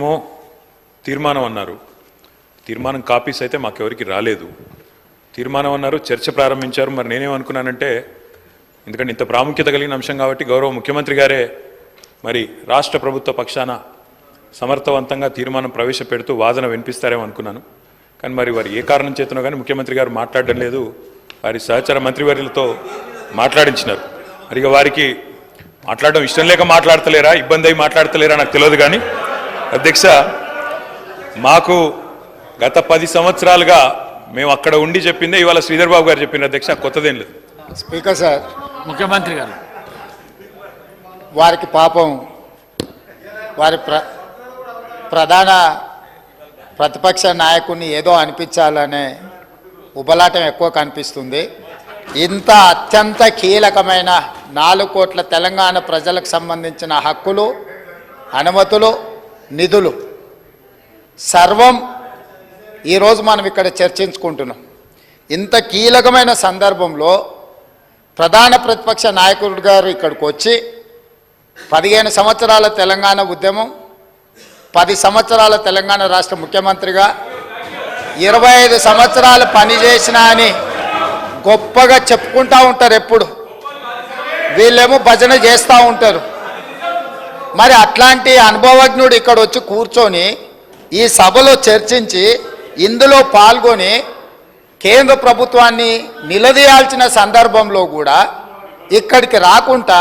మీరేమో తీర్మానం అన్నారు. తీర్మానం కాపీస్ అయితే మాకెవరికి రాలేదు. తీర్మానం అన్నారు, చర్చ ప్రారంభించారు. మరి నేనేమనుకున్నానంటే, ఎందుకంటే ఇంత ప్రాముఖ్యత కలిగిన అంశం కాబట్టి గౌరవ ముఖ్యమంత్రి గారే మరి రాష్ట్ర ప్రభుత్వ పక్షాన సమర్థవంతంగా తీర్మానం ప్రవేశపెడుతూ వాదన వినిపిస్తారేమో అనుకున్నాను. కానీ మరి వారు ఏ కారణం చేతనో కానీ ముఖ్యమంత్రి గారు మాట్లాడడం లేదు. వారి సహచర మంత్రివర్యులతో మాట్లాడించినారు. మరి వారికి మాట్లాడడం ఇష్టం లేక మాట్లాడతలేరా, ఇబ్బంది అయి మాట్లాడతలేరా నాకు తెలియదు. కానీ అధ్యక్ష, మాకు గత 10 సంవత్సరాలుగా మేము అక్కడ ఉండి చెప్పిందే ఇవాళ శ్రీధర్ బాబు గారు చెప్పిన అధ్యక్ష, కొత్తదేం లేదు. స్పీకర్ సార్, ముఖ్యమంత్రి గారు వారికి పాపం వారి ప్రధాన ప్రతిపక్ష నాయకుడిని ఏదో అనిపించాలనే ఉబలాటం ఎక్కువ కనిపిస్తుంది. ఇంత అత్యంత కీలకమైన 4 కోట్ల తెలంగాణ ప్రజలకు సంబంధించిన హక్కులు, అనుమతులు, నిధులు సర్వం ఈరోజు మనం ఇక్కడ చర్చించుకుంటున్నాం. ఇంత కీలకమైన సందర్భంలో ప్రధాన ప్రతిపక్ష నాయకుడు గారు ఇక్కడికి వచ్చి 15 సంవత్సరాల తెలంగాణ ఉద్యమం, 10 సంవత్సరాల తెలంగాణ రాష్ట్ర ముఖ్యమంత్రిగా 25 సంవత్సరాలు పనిచేసిన అని గొప్పగా చెప్పుకుంటూ ఉంటారు. ఎప్పుడు వీళ్ళేమో భజన చేస్తూ ఉంటారు. మరి అట్లాంటి అనుభవజ్ఞుడు ఇక్కడ వచ్చి కూర్చొని ఈ సభలో చర్చించి ఇందులో పాల్గొని కేంద్ర ప్రభుత్వాన్ని నిలదీయాల్సిన సందర్భంలో కూడా ఇక్కడికి రాకుండా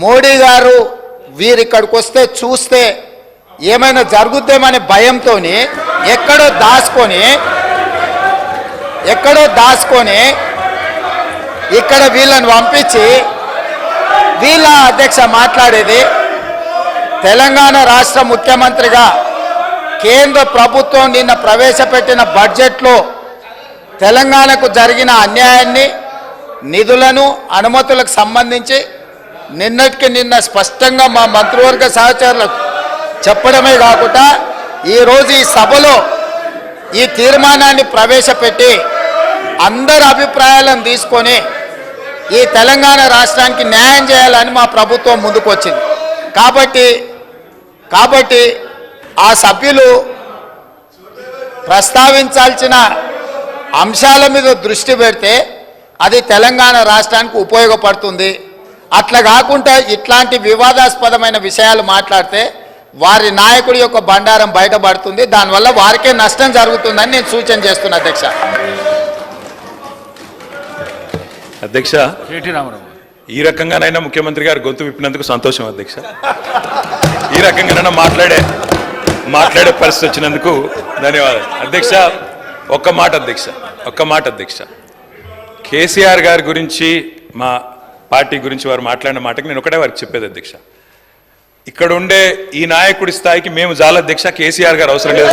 మోడీ గారు వీరిక్కడికి వస్తే చూస్తే ఏమైనా జరుగుద్దేమనే భయంతో ఎక్కడో దాచుకొని ఇక్కడ వీళ్ళని పంపించి వీళ్ళ అధ్యక్ష మాట్లాడేది. తెలంగాణ రాష్ట్ర ముఖ్యమంత్రిగా కేంద్ర ప్రభుత్వం నిన్న ప్రవేశపెట్టిన బడ్జెట్లో తెలంగాణకు జరిగిన అన్యాయాన్ని, నిధులను, అనుమతులకు సంబంధించి నిన్నటికి నిన్న స్పష్టంగా మా మంత్రివర్గ సహచరులకు చెప్పడమే కాకుండా ఈరోజు ఈ సభలో ఈ తీర్మానాన్ని ప్రవేశపెట్టి అందరి అభిప్రాయాలను తీసుకొని ఈ తెలంగాణ రాష్ట్రానికి న్యాయం చేయాలని మా ప్రభుత్వం ముందుకు వచ్చింది. కాబట్టి ఆ సభ్యులు ప్రస్తావించాల్సిన అంశాల మీద దృష్టి పెడితే అది తెలంగాణ రాష్ట్రానికి ఉపయోగపడుతుంది. అట్లా కాకుండా ఇట్లాంటి వివాదాస్పదమైన విషయాలు మాట్లాడితే వారి నాయకుడి యొక్క బండారం బయటపడుతుంది. దానివల్ల వారికే నష్టం జరుగుతుందని నేను సూచన చేస్తున్నా అధ్యక్ష. ఈ రకంగానైనా ముఖ్యమంత్రి గారు గొంతు విప్పినందుకు సంతోషం అధ్యక్ష. ఈ రకంగానైనా మాట్లాడే పరిస్థితి వచ్చినందుకు ధన్యవాదాలు అధ్యక్ష. ఒక్క మాట అధ్యక్ష, కేసీఆర్ గారి గురించి, మా పార్టీ గురించి వారు మాట్లాడిన మాటకి నేను ఒకటే వారికి చెప్పేది అధ్యక్ష, ఇక్కడ ఉండే ఈ నాయకుడి స్థాయికి మేము చాలా అధ్యక్ష. కేసీఆర్ గారు అవసరం లేదు.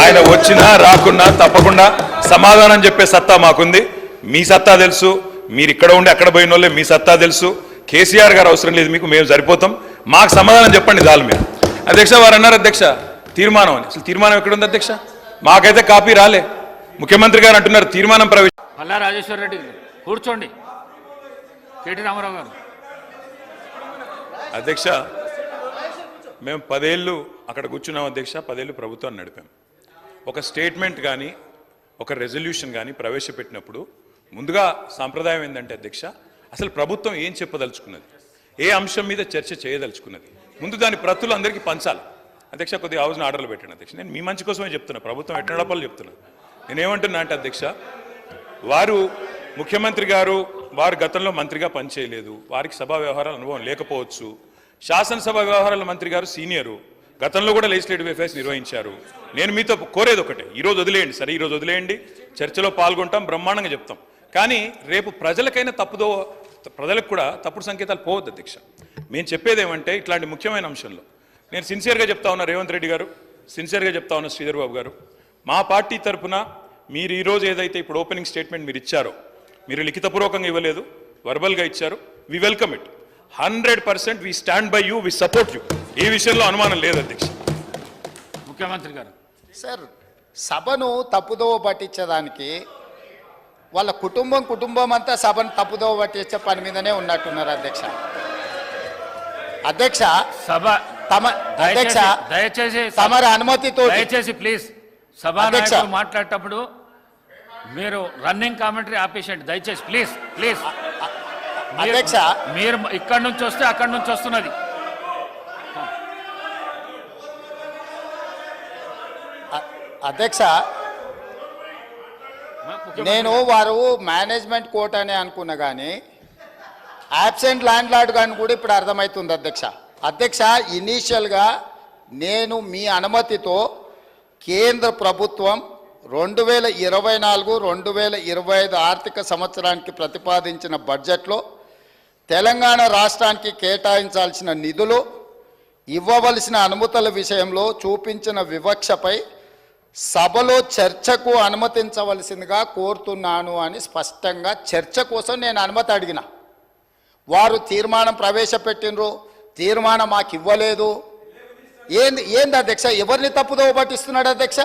ఆయన వచ్చినా రాకున్నా తప్పకుండా సమాధానం చెప్పే సత్తా మాకుంది. మీ సత్తా తెలుసు, మీరు ఇక్కడ ఉండి అక్కడ పోయిన వాళ్ళే, మీ సత్తా తెలుసు. కేసీఆర్ గారు అవసరం లేదు మీకు, మేము సరిపోతాం. మాకు సమాధానం చెప్పండి చాలు మీరు అధ్యక్ష. వారు అన్నారు అధ్యక్ష తీర్మానం అని. అసలు తీర్మానం ఎక్కడుంది అధ్యక్ష? మాకైతే కాపీ రాలే. ముఖ్యమంత్రి గారు అంటున్నారు తీర్మానం పల్లా రాజేశ్వర రెడ్డి కూర్చోండి. కేటీ రామారావు గారు అధ్యక్ష, మేము 10 ఏళ్ళు అక్కడ కూర్చున్నాం అధ్యక్ష. 10 ఏళ్ళు ప్రభుత్వాన్ని నడిపాం. ఒక స్టేట్మెంట్ కానీ ఒక రెజల్యూషన్ కానీ ప్రవేశపెట్టినప్పుడు ముందుగా సాంప్రదాయం ఏంటంటే అధ్యక్ష, అసలు ప్రభుత్వం ఏం చెప్పదలుచుకున్నది, ఏ అంశం మీద చర్చ చేయదలుచుకున్నది, ముందు దాని ప్రతులు అందరికీ పంచాలి అధ్యక్ష. కొద్దిగా హౌస్ని ఆర్డర్లు పెట్టండి అధ్యక్ష. నేను మీ మంచి కోసమే చెప్తున్నా, ప్రభుత్వం ఎట్టడపలు చెప్తున్నా. నేనేమంటున్నా అంటే అధ్యక్ష, వారు ముఖ్యమంత్రి గారు వారు గతంలో మంత్రిగా పనిచేయలేదు, వారికి సభా వ్యవహారాల అనుభవం లేకపోవచ్చు. శాసనసభ వ్యవహారాల మంత్రి గారు సీనియరు, గతంలో కూడా లెజిస్లేటివ్ అఫైర్స్ నిర్వహించారు. నేను మీతో కోరేది ఒకటే, ఈరోజు వదిలేయండి సరే, ఈరోజు వదిలేయండి, చర్చలో పాల్గొంటాం, బ్రహ్మాండంగా చెప్తాం. కానీ రేపు ప్రజలకు కూడా తప్పుడు సంకేతాలు పోవద్దు అధ్యక్ష. మేము చెప్పేది ఏమంటే, ఇట్లాంటి ముఖ్యమైన అంశంలో నేను సిన్సియర్గా చెప్తా ఉన్నా, రేవంత్ రెడ్డి గారు సిన్సియర్గా చెప్తా ఉన్నా, శ్రీధర్ బాబు గారు, మా పార్టీ తరఫున మీరు ఈరోజు ఏదైతే ఇప్పుడు ఓపెనింగ్ స్టేట్మెంట్ మీరు ఇచ్చారో, మీరు లిఖితపూర్వకంగా ఇవ్వలేదు, వర్బల్గా ఇచ్చారు. We welcome it 100%. We stand by you, we support you. ఈ విషయంలో అనుమానం లేదు అధ్యక్ష. ముఖ్యమంత్రి గారు సార్, సభను తప్పుదోవ పట్టించేదానికి వాళ్ళ కుటుంబం అంతా సభను తప్పుదోవ పట్టించే పని మీదనే ఉన్నట్టున్నారు అధ్యక్ష. సభ తమ అధ్యక్ష దయచేసి తమరి అనుమతితో దయచేసి ప్లీజ్ అధ్యక్ష. సభానాయకులు మాట్లాడేటప్పుడు మీరు రన్నింగ్ కామెంటరీ ఆపేసేయండి దయచేసి ప్లీజ్ ప్లీజ్. అధ్యక్ష మీరు ఇక్కడి నుంచి వస్తే అక్కడి నుంచి వస్తున్నది. అధ్యక్ష నేను వారు మేనేజ్మెంట్ కోర్ట్ అనే అనుకున్నా కానీ యాబ్సెంట్ ల్యాండ్ లార్డ్ కానీ కూడా ఇప్పుడు అర్థమవుతుంది అధ్యక్ష. అధ్యక్ష ఇనీషియల్గా నేను మీ అనుమతితో కేంద్ర ప్రభుత్వం 2024-2025 ఆర్థిక సంవత్సరానికి ప్రతిపాదించిన బడ్జెట్లో తెలంగాణ రాష్ట్రానికి కేటాయించాల్సిన నిధులు ఇవ్వవలసిన అనుమతుల విషయంలో చూపించిన వివక్షపై సభలో చర్చకు అనుమతించవలసిందిగా కోరుతున్నాను అని స్పష్టంగా చర్చ కోసం నేను అనుమతి అడిగిన. వారు తీర్మానం ప్రవేశపెట్టినరు, తీర్మానం మాకు ఇవ్వలేదు. ఏంది అధ్యక్ష, ఎవరిని తప్పుదోవ పట్టిస్తున్నాడు అధ్యక్ష?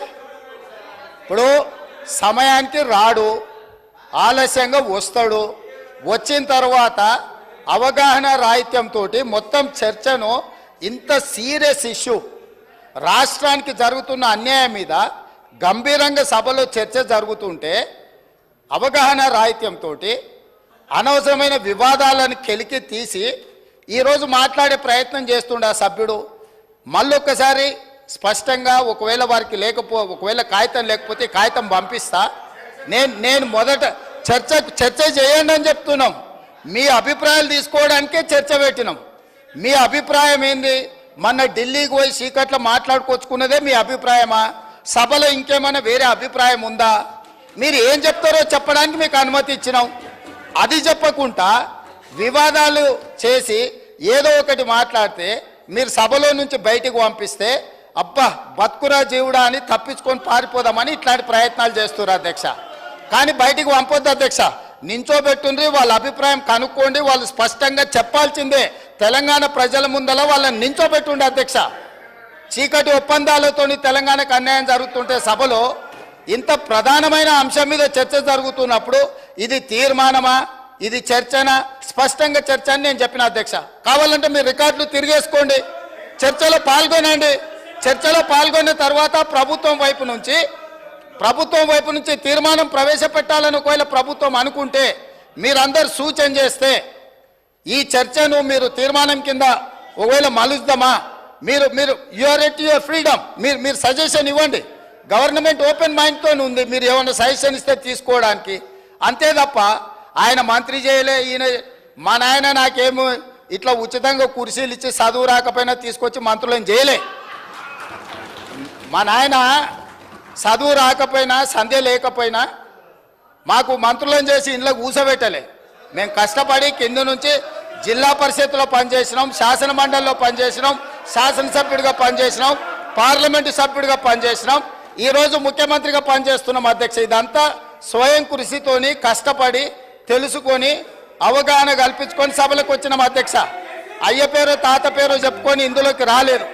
ఇప్పుడు సమయానికి రాడు, ఆలస్యంగా వస్తాడు, వచ్చిన తర్వాత అవగాహన రాహిత్యంతో మొత్తం చర్చను ఇంత సీరియస్ ఇష్యూ రాష్ట్రానికి జరుగుతున్న అన్యాయం మీద గంభీరంగా సభలో చర్చ జరుగుతుంటే అవగాహన రాహిత్యంతో అనవసరమైన వివాదాలను కెలికి తీసి ఈరోజు మాట్లాడే ప్రయత్నం చేస్తుండే ఆ సభ్యుడు. మళ్ళొక్కసారి స్పష్టంగా ఒకవేళ వారికి ఒకవేళ కాగితం లేకపోతే కాగితం పంపిస్తా. నేను మొదట చర్చ చేయండి అని చెప్తున్నాం. మీ అభిప్రాయాలు తీసుకోవడానికే చర్చ పెట్టినాం. మీ అభిప్రాయం ఏంది? మొన్న ఢిల్లీకి పోయి చీకట్లో మాట్లాడుకొచ్చుకున్నదే మీ అభిప్రాయమా? సభలో ఇంకేమైనా వేరే అభిప్రాయం ఉందా? మీరు ఏం చెప్తారో చెప్పడానికి మీకు అనుమతి ఇచ్చినాం. అది చెప్పకుండా వివాదాలు చేసి ఏదో ఒకటి మాట్లాడితే మీరు సభలో నుంచి బయటికి పంపిస్తే అబ్బా బతుకురా జీవుడా అని తప్పించుకొని పారిపోదామని ఇట్లాంటి ప్రయత్నాలు చేస్తున్నారు అధ్యక్ష. కానీ బయటికి పంపొద్దు అధ్యక్ష. నించోబెట్టుండ్రి, వాళ్ళ అభిప్రాయం కనుక్కోండి, వాళ్ళు స్పష్టంగా చెప్పాల్సిందే. తెలంగాణ ప్రజల ముందల వాళ్ళని నించోబెట్టుండే అధ్యక్ష. చీకటి ఒప్పందాలతోని తెలంగాణకు అన్యాయం జరుగుతుంటే సభలో ఇంత ప్రధానమైన అంశం మీద చర్చ జరుగుతున్నప్పుడు ఇది తీర్మానమా, ఇది చర్చనా? స్పష్టంగా చర్చ అని నేను చెప్పిన అధ్యక్ష. కావాలంటే మీరు రికార్డులు తిరిగేసుకోండి, చర్చలో పాల్గొనండి. చర్చలో పాల్గొన్న తర్వాత ప్రభుత్వం వైపు నుంచి తీర్మానం ప్రవేశపెట్టాలని ఒకవేళ ప్రభుత్వం అనుకుంటే మీరందరూ సూచన చేస్తే ఈ చర్చను మీరు తీర్మానం కింద ఒకవేళ మలుద్దామా? మీరు యువర్ ఎట్ యువర్ ఫ్రీడమ్, మీరు సజెషన్ ఇవ్వండి. గవర్నమెంట్ ఓపెన్ మైండ్తో ఉంది, మీరు ఏమైనా సజెషన్ ఇస్తే తీసుకోవడానికి. అంతే తప్ప ఆయన మంత్రి చేయలే, ఈయన మా నాయన నాకేమో ఇట్లా ఉచితంగా కుర్చీలు ఇచ్చి చదువు రాకపోయినా తీసుకొచ్చి మంత్రులను చేయలే. మా నాయన చదువు రాకపోయినా సంధ్య లేకపోయినా మాకు మంత్రులను చేసి ఇంట్లో కూర్చోబెట్టలే. మేము కష్టపడి కింద నుంచి జిల్లా పరిషత్లో పనిచేసినాం, శాసన మండలిలో పనిచేసినాం, శాసనసభ్యుడిగా పనిచేసినాం, పార్లమెంటు సభ్యుడిగా పనిచేసినాం, ఈరోజు ముఖ్యమంత్రిగా పనిచేస్తున్నాం అధ్యక్ష. ఇదంతా స్వయం కృషితోని కష్టపడి తెలుసుకొని అవగాహన కల్పించుకొని సభలకు వచ్చినాం అధ్యక్ష. అయ్య పేరు తాత పేరు చెప్పుకొని ఇందులోకి రాలేదు.